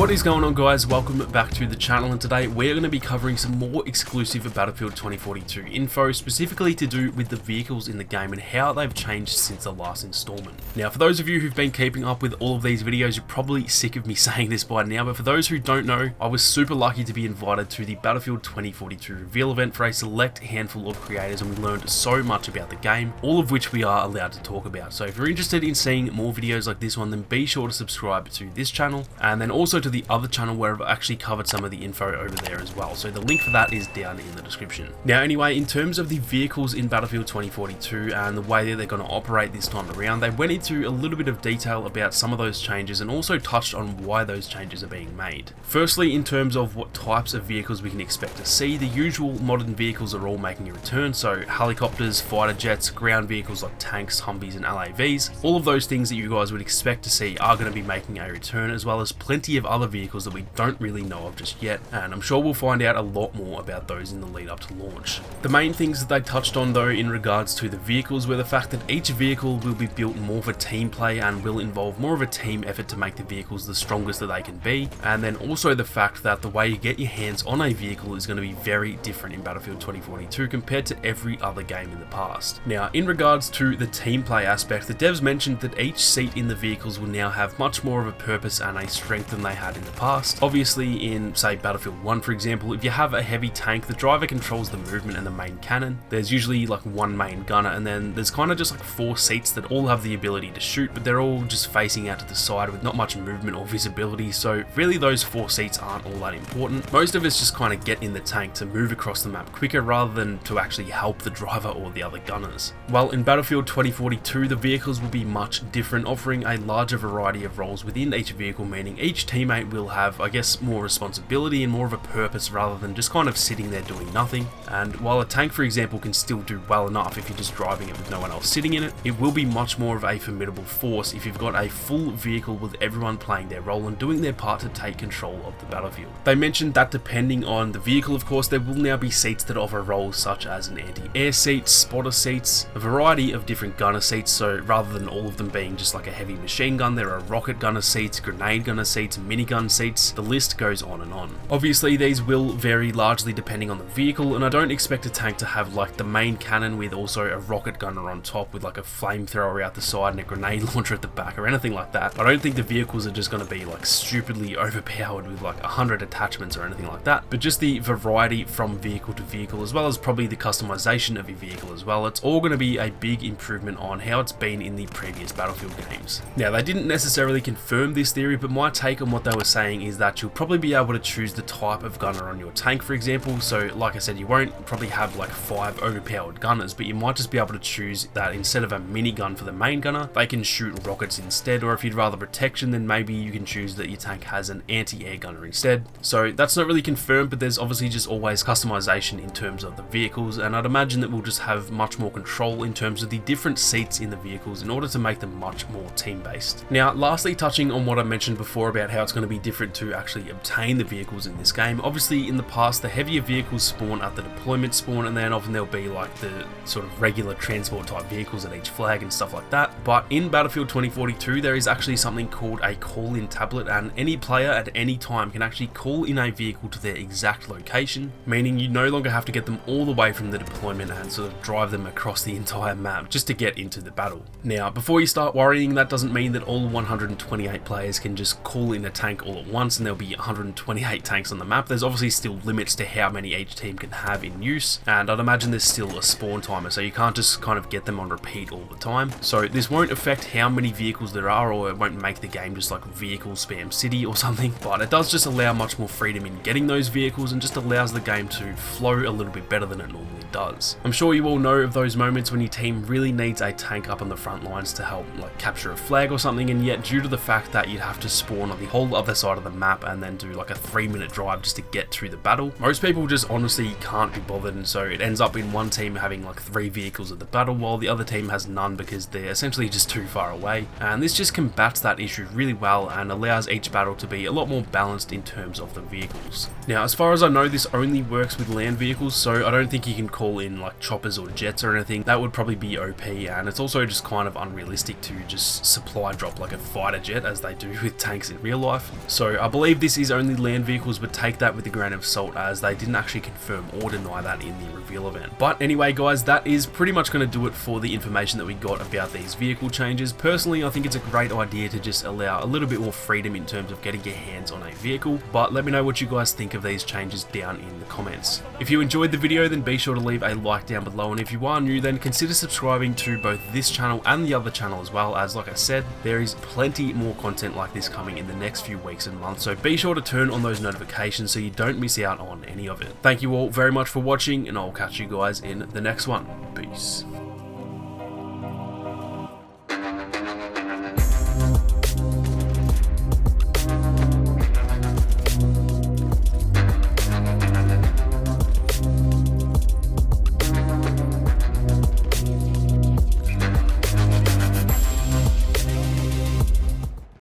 What is going on, guys? Welcome back to the channel, and today we're going to be covering some more exclusive Battlefield 2042 info, specifically to do with the vehicles in the game and how they've changed since the last installment. Now, for those of you who've been keeping up with all of these videos, you're probably sick of me saying this by now, but for those who don't know, I was super lucky to be invited to the Battlefield 2042 reveal event for a select handful of creators, and we learned so much about the game, all of which we are allowed to talk about. So if you're interested in seeing more videos like this one, then be sure to subscribe to this channel, and then also to the other channel where I've actually covered some of the info over there as well. So the link for that is down in the description. Now anyway, in terms of the vehicles in Battlefield 2042 and the way that they're going to operate this time around, they went into a little bit of detail about some of those changes and also touched on why those changes are being made. Firstly, in terms of what types of vehicles we can expect to see, the usual modern vehicles are all making a return, so helicopters, fighter jets, ground vehicles like tanks, Humvees and LAVs, all of those things that you guys would expect to see are going to be making a return, as well as plenty of other vehicles that we don't really know of just yet, and I'm sure we'll find out a lot more about those in the lead up to launch. The main things that they touched on though in regards to the vehicles were the fact that each vehicle will be built more for team play and will involve more of a team effort to make the vehicles the strongest that they can be, and then also the fact that the way you get your hands on a vehicle is going to be very different in Battlefield 2042 compared to every other game in the past. Now, in regards to the team play aspect, the devs mentioned that each seat in the vehicles will now have much more of a purpose and a strength than they had in the past. Obviously, in say Battlefield 1 for example, if you have a heavy tank, the driver controls the movement and the main cannon. There's usually like one main gunner, and then there's kind of just like 4 seats that all have the ability to shoot, but they're all just facing out to the side with not much movement or visibility, so really those 4 seats aren't all that important. Most of us just kind of get in the tank to move across the map quicker rather than to actually help the driver or the other gunners. While in Battlefield 2042, the vehicles will be much different, offering a larger variety of roles within each vehicle, meaning each teammate will have, I guess, more responsibility and more of a purpose rather than just kind of sitting there doing nothing. And while a tank, for example, can still do well enough if you're just driving it with no one else sitting in it, it will be much more of a formidable force if you've got a full vehicle with everyone playing their role and doing their part to take control of the battlefield. They mentioned that depending on the vehicle, of course, there will now be seats that offer roles such as an anti-air seat, spotter seats, a variety of different gunner seats, so rather than all of them being just like a heavy machine gun, there are rocket gunner seats, grenade gunner seats, minigun seats, the list goes on and on. Obviously these will vary largely depending on the vehicle, and I don't expect a tank to have like the main cannon with also a rocket gunner on top with like a flamethrower out the side and a grenade launcher at the back or anything like that. I don't think the vehicles are just going to be like stupidly overpowered with like 100 attachments or anything like that, but just the variety from vehicle to vehicle, as well as probably the customization of your vehicle as well. It's all going to be a big improvement on how it's been in the previous Battlefield games. Now, they didn't necessarily confirm this theory, but my take on what they were saying is that you'll probably be able to choose the type of gunner on your tank, for example. So like I said, you won't probably have like 5 overpowered gunners, but you might just be able to choose that instead of a minigun for the main gunner, they can shoot rockets instead, or if you'd rather protection, then maybe you can choose that your tank has an anti-air gunner instead. So that's not really confirmed, but there's obviously just always customization in terms of the vehicles, and I'd imagine that we'll just have much more control in terms of the different seats in the vehicles in order to make them much more team-based. Now, lastly, touching on what I mentioned before about how it's going to be different to actually obtain the vehicles in this game. Obviously, in the past, the heavier vehicles spawn at the deployment spawn, and then often there'll be like the sort of regular transport type vehicles at each flag and stuff like that. But in Battlefield 2042, there is actually something called a call-in tablet, and any player at any time can actually call in a vehicle to their exact location, meaning you no longer have to get them all the way from the deployment and sort of drive them across the entire map just to get into the battle. Now, before you start worrying, that doesn't mean that all 128 players can just call in a tank all at once and there'll be 128 tanks on the map. There's obviously still limits to how many each team can have in use, and I'd imagine there's still a spawn timer, so you can't just kind of get them on repeat all the time. So this won't affect how many vehicles there are, or it won't make the game just like vehicle spam city or something, but it does just allow much more freedom in getting those vehicles and just allows the game to flow a little bit better than it normally does. I'm sure you all know of those moments when your team really needs a tank up on the front lines to help like capture a flag or something, and yet due to the fact that you'd have to spawn on the whole other side of the map and then do like a 3-minute drive just to get to the battle, most people just honestly can't be bothered, and so it ends up in one team having like 3 vehicles at the battle while the other team has none because they're essentially just too far away. And this just combats that issue really well and allows each battle to be a lot more balanced in terms of the vehicles. Now, as far as I know, this only works with land vehicles, so I don't think you can call call in like choppers or jets or anything, that would probably be OP, and it's also just kind of unrealistic to just supply drop like a fighter jet as they do with tanks in real life. So I believe this is only land vehicles, but take that with a grain of salt as they didn't actually confirm or deny that in the reveal event. But anyway guys, that is pretty much going to do it for the information that we got about these vehicle changes. Personally, I think it's a great idea to just allow a little bit more freedom in terms of getting your hands on a vehicle, but let me know what you guys think of these changes down in the comments. If you enjoyed the video, then be sure to leave a like down below, and if you are new, then consider subscribing to both this channel and the other channel as well, as like I said, there is plenty more content like this coming in the next few weeks and months, so be sure to turn on those notifications so you don't miss out on any of it. Thank you all very much for watching, and I'll catch you guys in the next one. Peace.